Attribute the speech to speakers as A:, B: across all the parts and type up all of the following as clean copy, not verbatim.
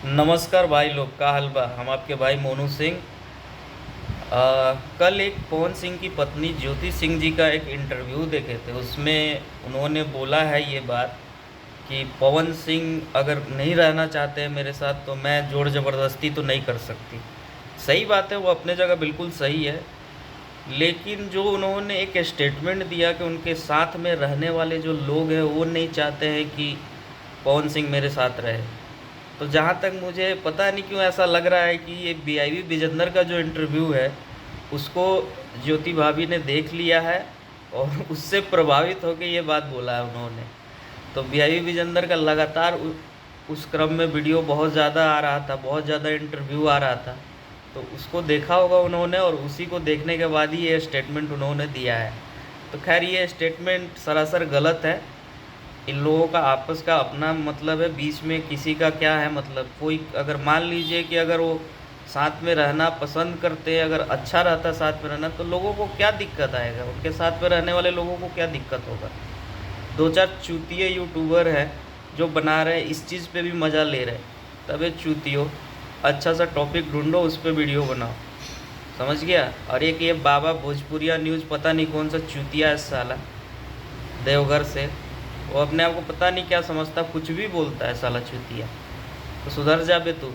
A: नमस्कार भाई लोग, का हाल बा। हम आपके भाई मोनू सिंह। कल एक पवन सिंह की पत्नी ज्योति सिंह जी का एक इंटरव्यू देखे थे। उसमें उन्होंने बोला है ये बात कि पवन सिंह अगर नहीं रहना चाहते हैं मेरे साथ तो मैं जोर ज़बरदस्ती तो नहीं कर सकती। सही बात है, वो अपने जगह बिल्कुल सही है। लेकिन जो उन्होंने एक स्टेटमेंट दिया कि उनके साथ में रहने वाले जो लोग हैं वो नहीं चाहते हैं कि पवन सिंह मेरे साथ रहे। तो जहाँ तक मुझे पता नहीं क्यों ऐसा लग रहा है कि ये बीआईबी विजेंदर का जो इंटरव्यू है उसको ज्योति भाभी ने देख लिया है और उससे प्रभावित होकर ये बात बोला है उन्होंने। तो बीआईबी विजेंदर का लगातार उस क्रम में वीडियो बहुत ज़्यादा आ रहा था, बहुत ज़्यादा इंटरव्यू आ रहा था। तो उसको देखा होगा उन्होंने और उसी को देखने के बाद ही ये स्टेटमेंट उन्होंने दिया है। तो खैर ये स्टेटमेंट सरासर गलत है। इन लोगों का आपस का अपना मतलब है, बीच में किसी का क्या है मतलब। कोई अगर मान लीजिए कि अगर वो साथ में रहना पसंद करते, अगर अच्छा रहता साथ में रहना, तो लोगों को क्या दिक्कत आएगा, उनके साथ में रहने वाले लोगों को क्या दिक्कत होगा। दो चार चूतिए यूट्यूबर हैं जो बना रहे इस चीज़ पे भी मज़ा ले रहे। तब ये चूतियों, अच्छा सा टॉपिक ढूंढो, उस पर वीडियो बनाओ। समझ गया। और एक ये बाबा भोजपुरिया न्यूज़, पता नहीं कौन सा चूतिया है साला, देवघर से। वो अपने आप को पता नहीं क्या समझता, कुछ भी बोलता है साला चूतिया। तो सुधर जा बे तू,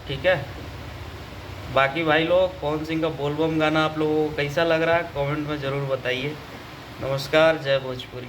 A: ठीक है। बाकी भाई लोग, पवन सिंह का बोलबम गाना आप लोगों को कैसा लग रहा है कमेंट में ज़रूर बताइए। नमस्कार, जय भोजपुरी।